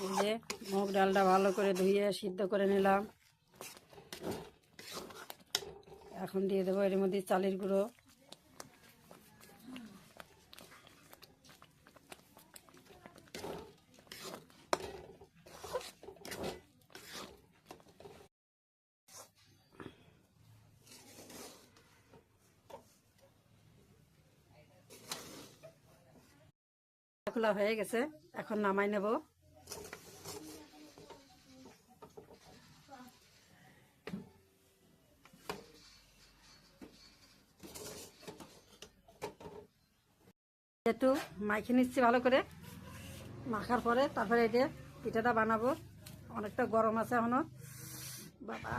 এই যে মুগ ডালটা ভালো করে ধুয়ে সিদ্ধ করে নিলাম। এখন দিয়ে দেবো এর মধ্যে চালের গুঁড়ো, খোলা হয়ে গেছে, এখন নামাই নেব। একটু মাখিয়ে নিচ্ছি ভালো করে, মাখার পরে তারপরে এই যে পিঠাটা বানাবো। অনেকটা গরম আছে এখনো, বাবা।